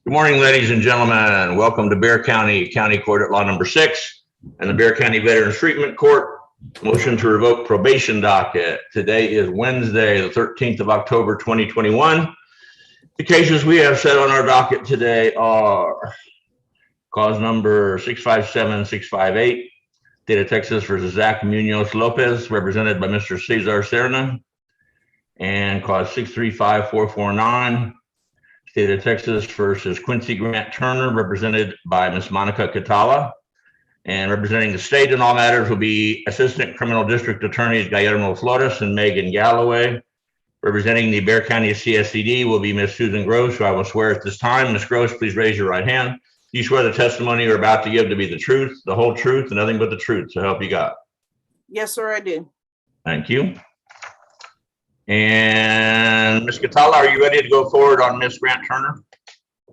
Good morning, ladies and gentlemen. Welcome to Bexar County Court at Law Number 6 and the Bexar County Veterans Treatment Court. Motion to revoke probation docket. Today is Wednesday, the 13th of October, 2021. The cases we have set on our docket today are cause number 657658, State of Texas versus Zach Munoz Lopez, represented by Mr. Cesar Serna, and cause 635449. State of Texas versus Quincy Grant Turner, represented by Ms. Monica Catala. And representing the state in all matters will be Assistant Criminal District Attorneys Guillermo Flores and Megan Galloway. Representing the Bexar County CSCD will be Ms. Susan Gross, who I will swear at this time. Ms. Gross, please raise your right hand. Do you swear the testimony you're about to give to be the truth, the whole truth, and nothing but the truth, so help you God? Yes, sir, I do. Thank you. And Ms. Catala, are you ready to go forward on Ms. Grant Turner?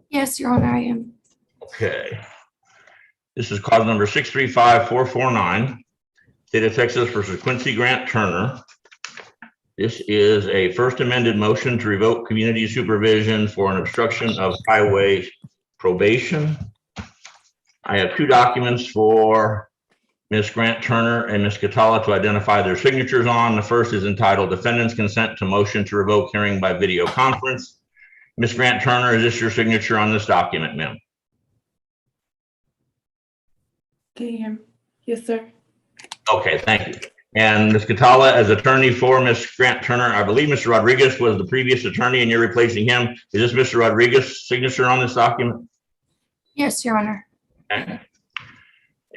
Yes, Your Honor, I am. Okay. This is cause number 635449, State of Texas versus Quincy Grant Turner. This is a first amended motion to revoke community supervision for an obstruction of highway probation. I have two documents for Ms. Grant Turner and Ms. Catala to identify their signatures on. The first is entitled Defendant's Consent to Motion to Revoke Hearing by Video Conference. Ms. Grant Turner, is this your signature on this document, ma'am? Yes, sir. Okay, thank you. And Ms. Catala, as attorney for Ms. Grant Turner, I believe Mr. Rodriguez was the previous attorney and you're replacing him. Is this Mr. Rodriguez's signature on this document? Yes, Your Honor. Okay.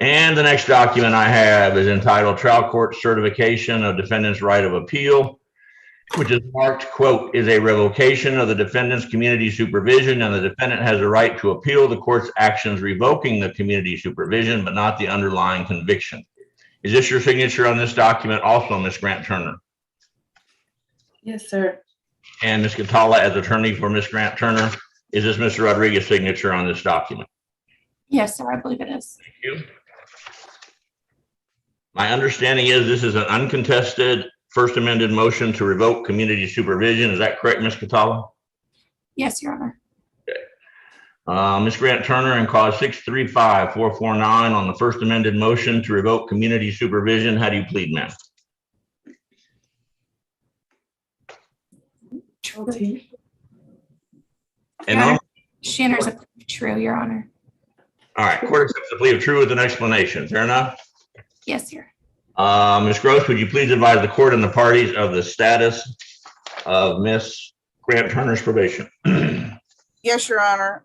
And the next document I have is entitled Trial Court Certification of Defendant's Right of Appeal, which is marked, quote, is a revocation of the defendant's community supervision, and the defendant has a right to appeal the court's actions revoking the community supervision, but not the underlying conviction. Is this your signature on this document also, Ms. Grant Turner? Yes, sir. And Ms. Catala, as attorney for Ms. Grant Turner, is this Mr. Rodriguez's signature on this document? Yes, sir, I believe it is. Thank you. My understanding is this is an uncontested first amended motion to revoke community supervision. Is that correct, Ms. Catala? Yes, Your Honor. Okay. Ms. Grant Turner, and cause 635449 on the first amended motion to revoke community supervision. How do you plead, ma'am? True. And she enters a plea of true, Your Honor. all right, court accepts the plea of true with an explanation. Fair enough? Yes, sir. Ms. Gross, would you please advise the court and the parties of the status of Ms. Grant Turner's probation? Yes, Your Honor.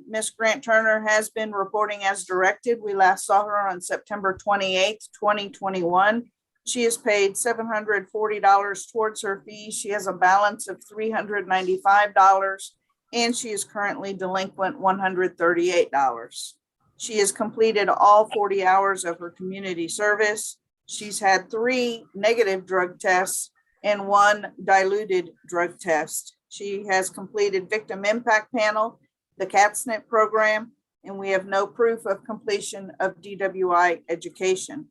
Ms. Grant Turner has been reporting as directed. We last saw her on September 28th, 2021. She has paid $740 towards her fees. She has a balance of $395, and she is currently delinquent $138. She has completed all 40 hours of her community service. She's had 3 negative drug tests and 1 diluted drug test. She has completed victim impact panel, the CATSNP program, and we have no proof of completion of DWI education.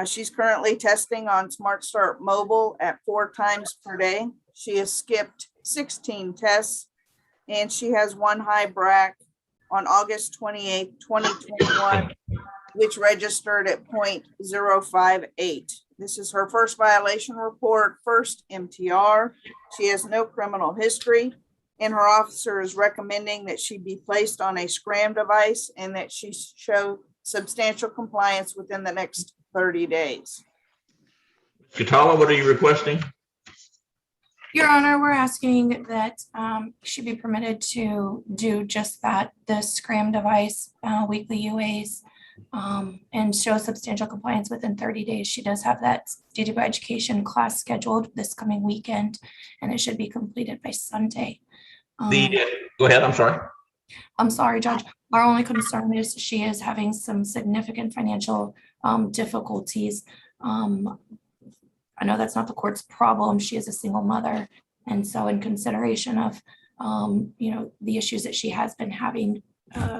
She's currently testing on Smart Start Mobile at 4 times per day. She has skipped 16 tests, and she has 1 high BRAC on August 28th, 2021, which registered at 0.058. This is her first violation report, first MTR. She has no criminal history, and her officer is recommending that she be placed on a SCRAM device and that she show substantial compliance within the next 30 days. Catala, what are you requesting? Your Honor, we're asking that she be permitted to do just that, the SCRAM device, weekly UAs, and show substantial compliance within 30 days. She does have that DWI education class scheduled this coming weekend, and it should be completed by Sunday. Go ahead, I'm sorry. I'm sorry, Judge. Our only concern is she is having some significant financial difficulties. I know that's not the court's problem. She is a single mother. And so in consideration of, the issues that she has been having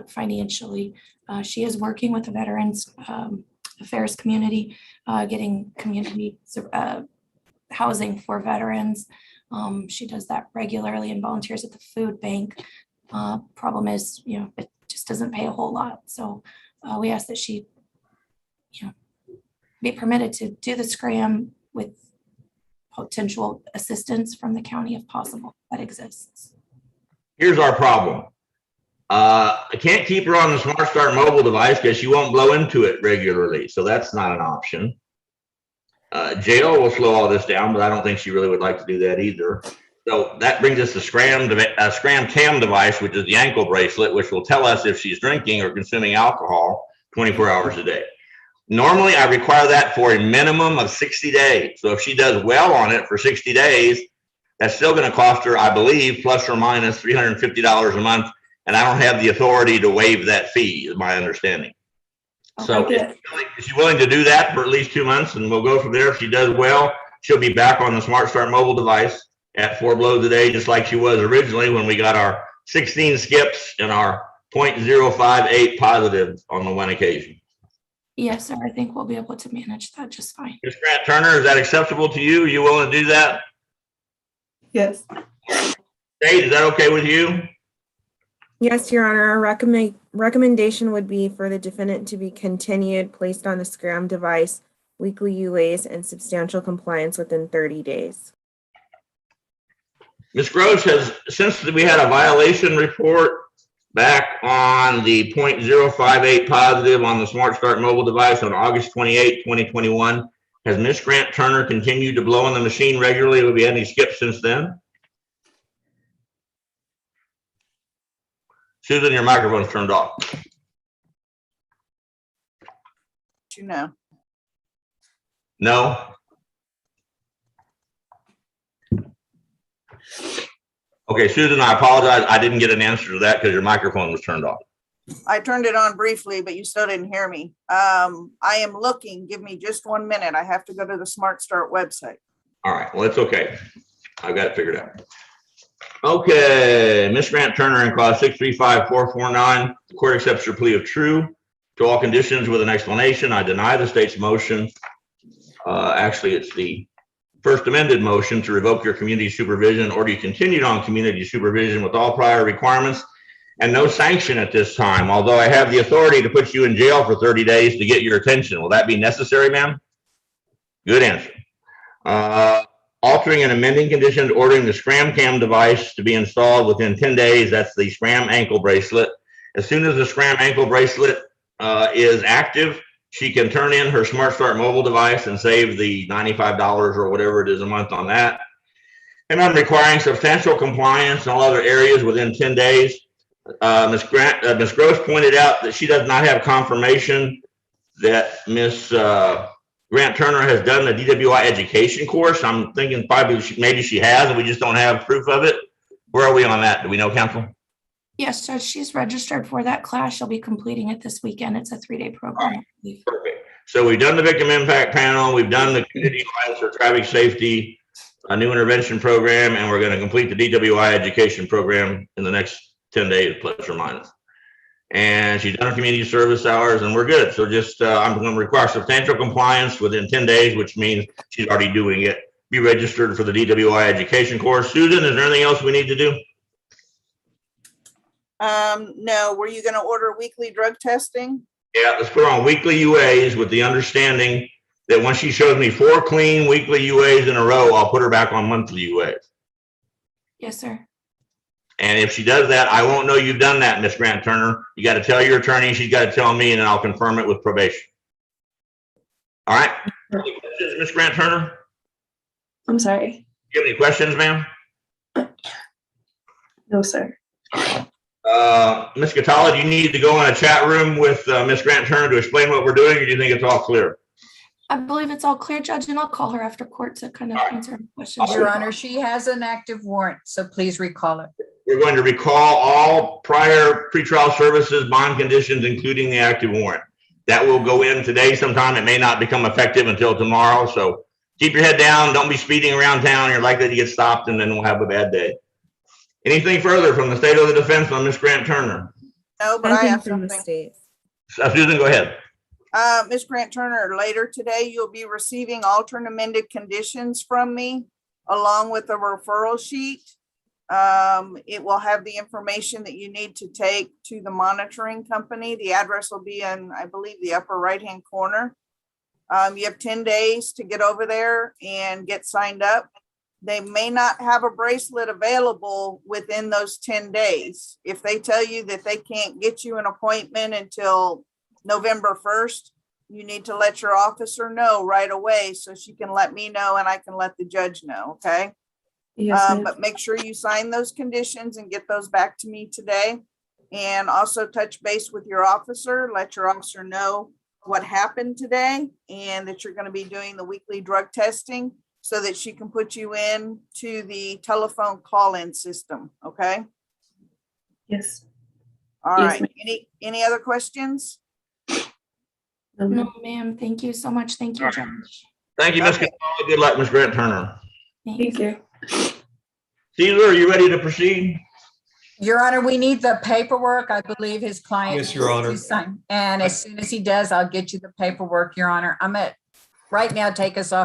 financially, she is working with the Veterans Affairs community, getting community housing for veterans. She does that regularly and volunteers at the food bank. Problem is, it just doesn't pay a whole lot. So we ask that she, be permitted to do the scram with potential assistance from the county if possible. That exists. Here's our problem. I can't keep her on the Smart Start mobile device because she won't blow into it regularly. So that's not an option. Jail will slow all this down, but I don't think she really would like to do that either. So that brings us to Scram Cam device, which is the ankle bracelet, which will tell us if she's drinking or consuming alcohol 24 hours a day. Normally, I require that for a minimum of 60 days. So if she does well on it for 60 days, that's still going to cost her, I believe, plus or minus $350 a month. And I don't have the authority to waive that fee, is my understanding. So is she willing to do that for at least 2 months? And we'll go from there. If she does well, she'll be back on the Smart Start mobile device at 4 blows a day, just like she was originally when we got our 16 skips and our 0.058 positive on the one occasion. Yes, sir. I think we'll be able to manage that just fine. Ms. Grant Turner, is that acceptable to you? Are you willing to do that? Yes. Dave, is that okay with you? Yes, Your Honor. Our recommendation would be for the defendant to be continued, placed on the Scram device, weekly UAs, and substantial compliance within 30 days. Ms. Gross, since we had a violation report back on the 0.058 positive on the Smart Start mobile device on August 28, 2021, has Ms. Grant Turner continued to blow on the machine regularly? Have we had any skips since then? Susan, your microphone's turned off. No? Okay, Susan, I apologize. I didn't get an answer to that because your microphone was turned off. I turned it on briefly, but you still didn't hear me. I am looking. Give me just 1 minute. I have to go to the Smart Start website. All right, well, it's okay. I've got it figured out. Okay, Ms. Grant Turner in clause 635449, the court accepts your plea of true to all conditions with an explanation. I deny the state's motion. Actually, it's the first amended motion to revoke your community supervision, or you continued on community supervision with all prior requirements and no sanction at this time, although I have the authority to put you in jail for 30 days to get your attention. Will that be necessary, ma'am? Good answer. Altering and amending conditions, ordering the Scram Cam device to be installed within 10 days. That's the Scram ankle bracelet. As soon as the Scram ankle bracelet is active, she can turn in her Smart Start mobile device and save the $95 or whatever it is a month on that. And I'm requiring substantial compliance in all other areas within 10 days. Ms. Gross pointed out that she does not have confirmation that Ms. Grant Turner has done the DWI education course. I'm thinking probably maybe she has, and we just don't have proof of it. Where are we on that? Do we know, counsel? Yes, Judge, she's registered for that class. She'll be completing it this weekend. It's a 3-day program. Right. Perfect. So we've done the victim impact panel. We've done the community alliance for traffic safety, a new intervention program, and we're going to complete the DWI education program in the next 10 days, plus or minus. And she's done her community service hours, and we're good. So just I'm going to require substantial compliance within 10 days, which means she's already doing it. Be registered for the DWI education course. Susan, is there anything else we need to do? No. Were you going to order weekly drug testing? Yeah, let's put her on weekly UAs with the understanding that when she shows me 4 clean weekly UAs in a row, I'll put her back on monthly UAs. Yes, sir. And if she does that, I won't know you've done that, Ms. Grant Turner. You got to tell your attorney, she's got to tell me, and then I'll confirm it with probation. All right? Any questions, Ms. Grant Turner? I'm sorry. Do you have any questions, ma'am? No, sir. Ms. Catala, do you need to go in a chat room with Ms. Grant Turner to explain what we're doing, or do you think it's all clear? I believe it's all clear, Judge, and I'll call her after court to kind of answer questions. Your Honor, she has an active warrant, so please recall it. We're going to recall all prior pretrial services, bond conditions, including the active warrant. That will go in today sometime. It may not become effective until tomorrow. So keep your head down. Don't be speeding around town. You're likely to get stopped, and then we'll have a bad day. Anything further from the state of the defense on Ms. Grant Turner? No, but I Nothing have from the something. state. Susan, go ahead. Ms. Grant Turner, later today, you'll be receiving alternate amended conditions from me along with a referral sheet. It will have the information that you need to take to the monitoring company. The address will be in, I believe, the upper right-hand corner. You have 10 days to get over there and get signed up. They may not have a bracelet available within those 10 days. If they tell you that they can't get you an appointment until November 1st, you need to let your officer know right away so she can let me know and I can let the judge know, okay? Yes, ma'am. But make sure you sign those conditions and get those back to me today. And also touch base with your officer, let your officer know what happened today and that you're going to be doing the weekly drug testing so that she can put you in to the telephone call-in system, okay? Yes. All Yes, right, any other questions? No, ma'am. Thank you so much. Thank you, Judge. Thank you, Ms. Okay. Gonzalez. Good luck, Ms. Grant Turner. Thanks. Thank you. Caesar, are you ready to proceed? Your Honor, we need the paperwork. I believe his client. Yes, Your needs Honor. to sign. And as soon as he does, I'll get you the paperwork, Your Honor. I'm at, right now, take us off